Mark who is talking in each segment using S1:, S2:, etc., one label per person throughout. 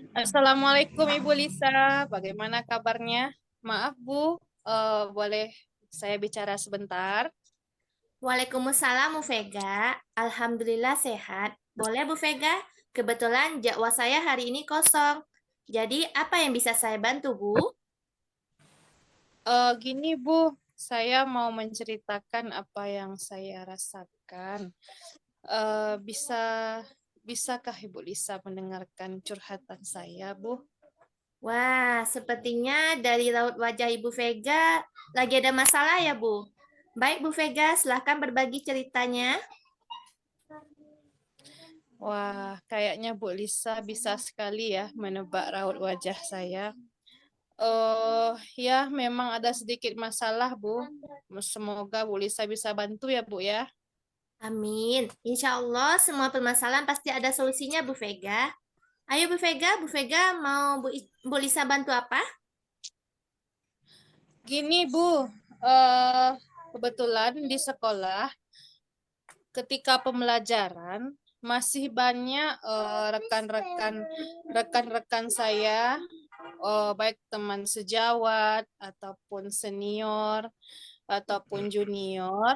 S1: Assalamualaikum Ibu Lisa, bagaimana kabarnya? Maaf Bu, boleh saya bicara sebentar?
S2: Waalaikumsalam Bu Vega. Alhamdulillah sehat. Boleh Bu Vega? Kebetulan jadwal saya hari ini kosong. Jadi apa yang bisa saya bantu Bu?
S1: Gini Bu, saya mau menceritakan apa yang saya rasakan. Bisa bisakah Ibu Lisa mendengarkan curhatan saya, Bu?
S2: Wah, sepertinya dari raut wajah Ibu Vega lagi ada masalah ya Bu. Baik Bu Vega, silahkan berbagi ceritanya.
S1: Wah, kayaknya Bu Lisa bisa sekali ya menebak raut wajah saya. Ya, memang ada sedikit masalah, Bu. Semoga Bu Lisa bisa bantu ya, Bu ya.
S2: Amin. Insya Allah semua permasalahan pasti ada solusinya Bu Vega. Ayo Bu Vega mau Bu Lisa bantu apa?
S1: Gini, Bu. eh Kebetulan di sekolah ketika pembelajaran masih banyak rekan-rekan saya, baik teman sejawat ataupun senior ataupun junior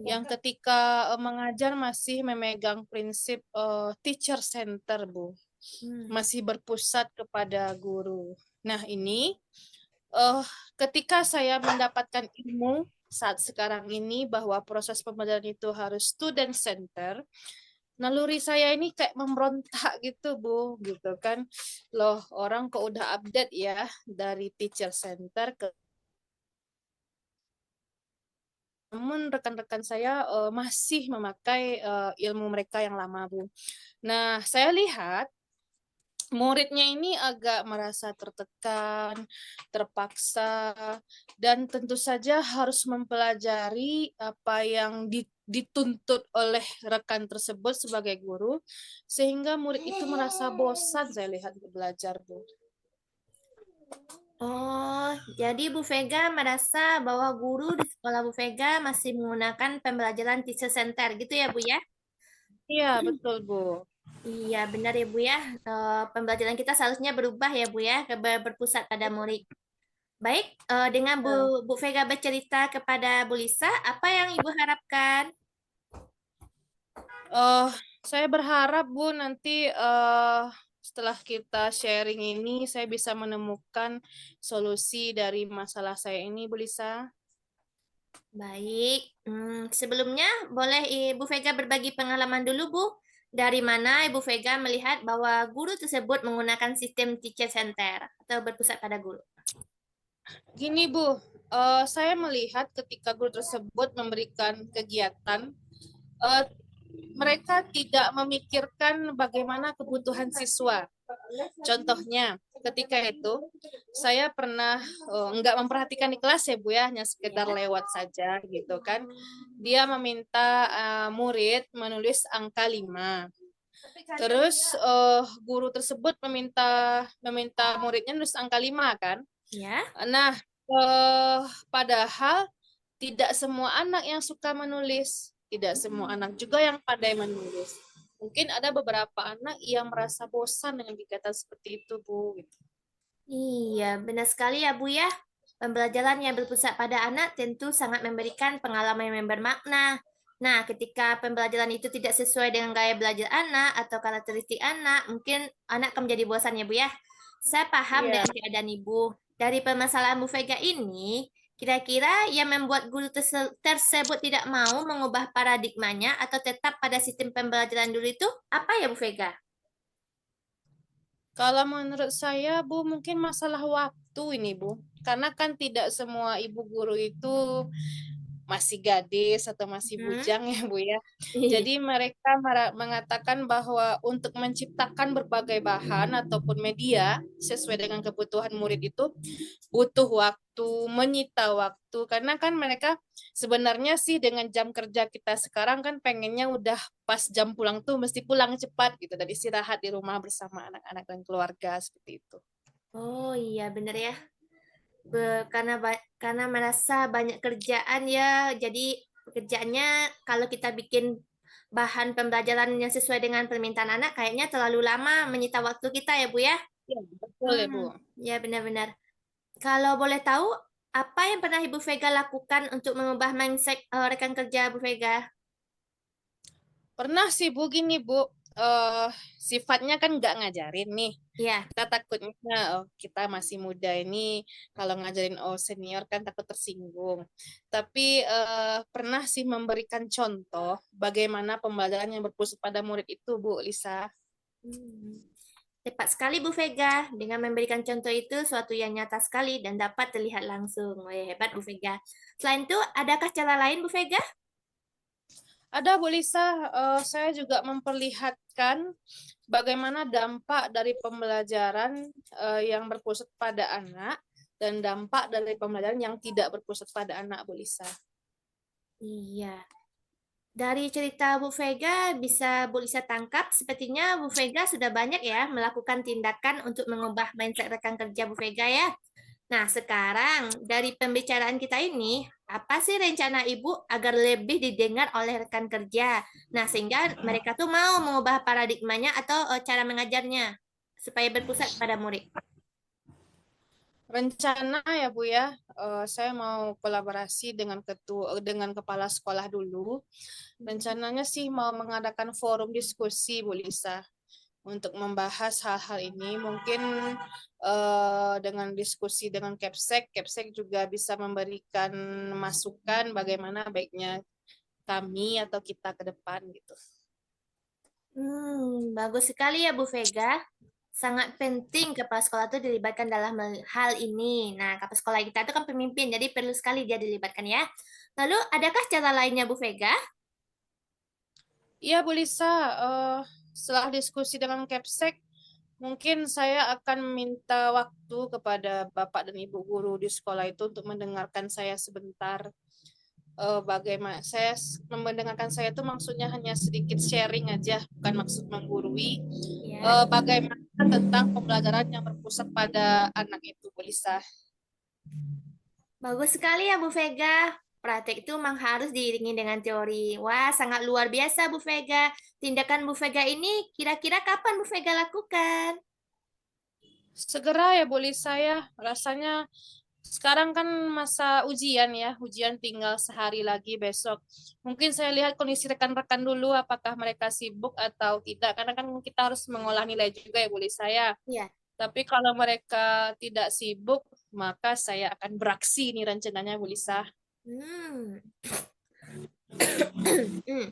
S1: yang ketika mengajar masih memegang prinsip teacher center, Bu.
S2: Hmm.
S1: Masih berpusat kepada guru. Nah, ini eh ketika saya mendapatkan ilmu saat sekarang ini bahwa proses pembelajaran itu harus student center, naluri saya ini kayak memberontak gitu, Bu, gitu kan. Loh, orang kok udah update ya dari teacher center ke namun rekan-rekan saya masih memakai ilmu mereka yang lama, Bu. Nah, saya lihat muridnya ini agak merasa tertekan, terpaksa, dan tentu saja harus mempelajari apa yang dituntut oleh rekan tersebut sebagai guru, sehingga murid itu merasa bosan saya lihat belajar, Bu.
S2: Oh, jadi Bu Vega merasa bahwa guru di sekolah Bu Vega masih menggunakan pembelajaran teacher center gitu ya Bu ya?
S1: Iya, betul, Bu.
S2: Iya benar ya Bu ya. Pembelajaran kita seharusnya berubah ya Bu ya, berpusat pada murid. Baik, dengan
S1: Ya.
S2: Bu Vega bercerita kepada Bu Lisa, apa yang Ibu harapkan?
S1: Eh, saya berharap Bu nanti setelah kita sharing ini saya bisa menemukan solusi dari masalah saya ini, Bu Lisa.
S2: Baik, sebelumnya boleh Ibu Vega berbagi pengalaman dulu Bu. Dari mana Ibu Vega melihat bahwa guru tersebut menggunakan sistem teacher center atau berpusat pada guru?
S1: Gini Bu, saya melihat ketika guru tersebut memberikan kegiatan, eh, mereka tidak memikirkan bagaimana kebutuhan siswa. Contohnya, ketika itu saya pernah nggak memperhatikan di kelas ya Bu ya, hanya sekedar
S2: Ya.
S1: lewat saja gitu kan. Dia meminta murid menulis angka 5. Terus guru tersebut meminta meminta muridnya nulis angka 5 kan.
S2: Ya.
S1: Nah, padahal tidak semua anak yang suka menulis, tidak semua anak juga yang pandai menulis. Mungkin ada beberapa anak yang merasa bosan dengan kegiatan seperti itu, Bu. Gitu.
S2: Iya, benar sekali ya Bu ya. Pembelajaran yang berpusat pada anak tentu sangat memberikan pengalaman yang bermakna. Nah, ketika pembelajaran itu tidak sesuai dengan gaya belajar anak atau karakteristik anak, mungkin anak akan menjadi bosan ya Bu ya. Saya paham
S1: Iya.
S2: dengan keadaan Ibu. Dari permasalahan Bu Vega ini, kira-kira yang membuat guru tersebut tidak mau mengubah paradigmanya atau tetap pada sistem pembelajaran dulu itu apa ya Bu Vega?
S1: Kalau menurut saya, Bu, mungkin masalah waktu ini, Bu. Karena kan tidak semua ibu guru itu masih gadis atau masih
S2: Hmm?
S1: bujang ya Bu ya. Jadi mereka mengatakan bahwa untuk menciptakan berbagai bahan ataupun media sesuai dengan kebutuhan murid itu butuh waktu, menyita waktu. Karena kan mereka sebenarnya sih dengan jam kerja kita sekarang kan pengennya udah pas jam pulang tuh mesti pulang cepat gitu dan istirahat di rumah bersama anak-anak dan keluarga seperti itu.
S2: Oh iya bener ya. Karena merasa banyak kerjaan ya, jadi pekerjaannya kalau kita bikin bahan pembelajaran yang sesuai dengan permintaan anak kayaknya terlalu lama menyita waktu kita ya Bu ya.
S1: Ya, betul ya, Bu.
S2: Hmm, ya benar-benar. Kalau boleh tahu, apa yang pernah Ibu Vega lakukan untuk mengubah mindset rekan kerja Bu Vega?
S1: Pernah sih, Bu, gini, Bu. eh Sifatnya kan nggak ngajarin nih.
S2: Ya.
S1: Kita takutnya, oh, kita masih muda ini, kalau ngajarin senior kan takut tersinggung. Tapi pernah sih memberikan contoh bagaimana pembelajaran yang berpusat pada murid itu, Bu Lisa.
S2: Hmm. Tepat sekali Bu Vega, dengan memberikan contoh itu suatu yang nyata sekali dan dapat terlihat langsung. Wah, hebat Bu Vega. Selain itu, adakah cara lain Bu Vega?
S1: Ada Bu Lisa, saya juga memperlihatkan bagaimana dampak dari pembelajaran yang berpusat pada anak dan dampak dari pembelajaran yang tidak berpusat pada anak, Bu Lisa.
S2: Iya. Dari cerita Bu Vega bisa Bu Lisa tangkap, sepertinya Bu Vega sudah banyak ya melakukan tindakan untuk mengubah mindset rekan kerja Bu Vega ya. Nah, sekarang dari pembicaraan kita ini, apa sih rencana Ibu agar lebih didengar oleh rekan kerja? Nah, sehingga mereka tuh mau mengubah paradigmanya atau cara mengajarnya supaya berpusat pada murid.
S1: Rencana ya Bu ya, saya mau kolaborasi dengan kepala sekolah dulu. Rencananya sih mau mengadakan forum diskusi Bu Lisa untuk membahas hal-hal ini. Mungkin dengan diskusi dengan Kepsek juga bisa memberikan masukan bagaimana baiknya kami atau kita ke depan gitu.
S2: Bagus sekali ya Bu Vega. Sangat penting kepala sekolah itu dilibatkan dalam hal ini. Nah, kepala sekolah kita itu kan pemimpin, jadi perlu sekali dia dilibatkan ya. Lalu, adakah cara lainnya Bu Vega?
S1: Iya Bu Lisa, setelah diskusi dengan Kepsek, mungkin saya akan minta waktu kepada Bapak dan Ibu guru di sekolah itu untuk mendengarkan saya sebentar. Bagaimana mendengarkan saya itu maksudnya hanya sedikit sharing aja, bukan maksud menggurui.
S2: Ya.
S1: Bagaimana tentang pembelajaran yang berpusat pada anak itu, Bu Lisa.
S2: Bagus sekali ya Bu Vega. Praktek itu memang harus diiringi dengan teori. Wah, sangat luar biasa Bu Vega. Tindakan Bu Vega ini kira-kira kapan Bu Vega lakukan?
S1: Segera ya Bu Lisa ya, rasanya sekarang kan masa ujian ya, ujian tinggal sehari lagi besok. Mungkin saya lihat kondisi rekan-rekan dulu apakah mereka sibuk atau tidak, karena kan kita harus mengolah nilai juga ya Bu Lisa ya.
S2: Ya.
S1: Tapi kalau mereka tidak sibuk, maka saya akan beraksi nih rencananya Bu Lisa.
S2: Hmm. Hmm.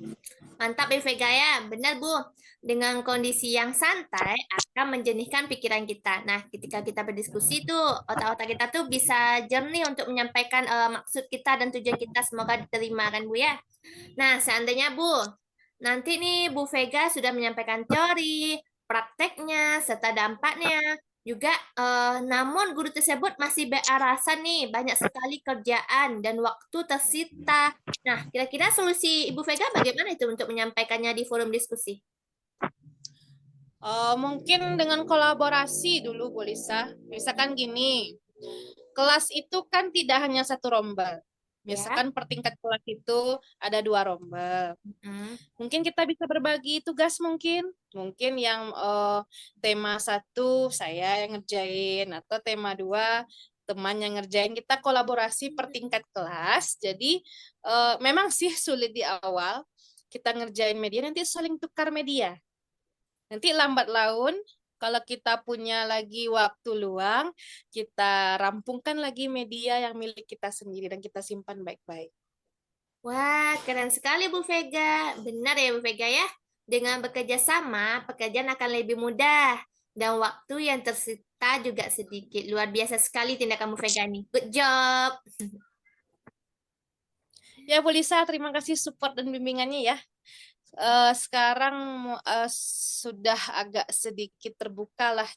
S2: Mantap ya Vega ya, benar Bu. Dengan kondisi yang santai akan menjernihkan pikiran kita. Nah, ketika kita berdiskusi tuh, otak-otak kita tuh bisa jernih untuk menyampaikan maksud kita dan tujuan kita. Semoga diterima kan Bu ya. Nah, seandainya Bu, nanti nih Bu Vega sudah menyampaikan teori, prakteknya, serta dampaknya. Juga, namun guru tersebut masih beralasan nih, banyak sekali kerjaan dan waktu tersita. Nah, kira-kira solusi Ibu Vega bagaimana itu untuk menyampaikannya di forum diskusi?
S1: Mungkin dengan kolaborasi dulu Bu Lisa. Misalkan gini, kelas itu kan tidak hanya satu rombel.
S2: Ya.
S1: Misalkan per tingkat kelas itu ada dua rombel.
S2: Mm.
S1: Mungkin kita bisa berbagi tugas mungkin. Mungkin yang tema satu saya yang ngerjain atau tema dua teman yang ngerjain. Kita kolaborasi per tingkat kelas. Jadi memang sih sulit di awal kita ngerjain media nanti saling tukar media. Nanti lambat laun kalau kita punya lagi waktu luang, kita rampungkan lagi media yang milik kita sendiri dan kita simpan baik-baik.
S2: Wah, keren sekali Bu Vega. Benar ya Bu Vega ya. Dengan bekerja sama, pekerjaan akan lebih mudah. Dan waktu yang tersita juga sedikit. Luar biasa sekali tindakan Bu Vega ini. Good job.
S1: Ya, Bu Lisa, terima kasih support dan bimbingannya ya. Sekarang sudah agak sedikit terbuka lah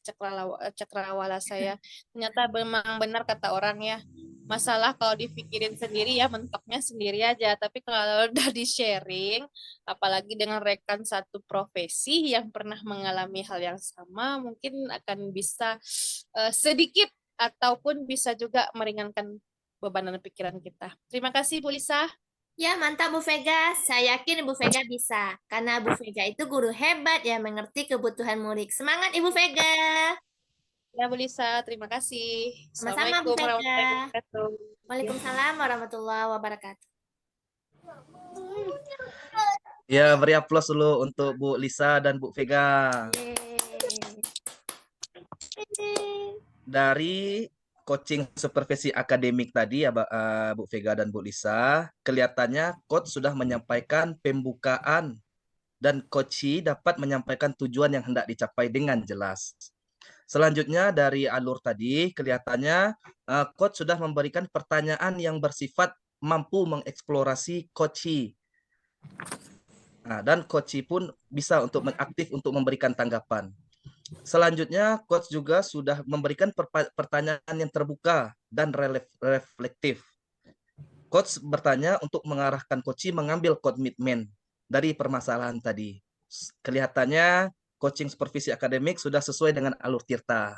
S1: cakrawala saya. Ternyata memang benar kata orang ya. Masalah kalau dipikirin sendiri ya mentoknya sendiri aja. Tapi kalau udah di-sharing, apalagi dengan rekan satu profesi yang pernah mengalami hal yang sama, mungkin akan bisa sedikit ataupun bisa juga meringankan beban dan pikiran kita. Terima kasih Bu Lisa.
S2: Ya, mantap Bu Vega. Saya yakin Bu Vega bisa. Karena Bu Vega itu guru hebat yang mengerti kebutuhan murid. Semangat Ibu Vega.
S1: Ya, Bu Lisa, terima kasih.
S2: Sama-sama, Bu
S1: Assalamualaikum warahmatullahi
S2: Vega.
S1: wabarakatuh. Ya.
S2: Waalaikumsalam warahmatullahi wabarakatuh.
S3: Ya, beri aplaus dulu untuk Bu Lisa dan Bu Vega. Dari coaching supervisi akademik tadi ya, Bu Vega dan Bu Lisa, kelihatannya coach sudah menyampaikan pembukaan dan coachee dapat menyampaikan tujuan yang hendak dicapai dengan jelas. Selanjutnya dari alur tadi, kelihatannya coach sudah memberikan pertanyaan yang bersifat mampu mengeksplorasi coachee. Nah, dan coachee pun bisa untuk aktif untuk memberikan tanggapan. Selanjutnya, coach juga sudah memberikan pertanyaan yang terbuka dan reflektif. Coach bertanya untuk mengarahkan coachee mengambil komitmen dari permasalahan tadi. Kelihatannya coaching supervisi akademik sudah sesuai dengan alur Tirta.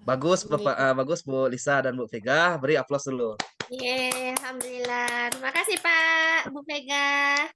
S3: Bagus, bagus Bu Lisa dan Bu Vega. Beri aplaus dulu.
S2: Alhamdulillah. Terima kasih Pak Bu Vega.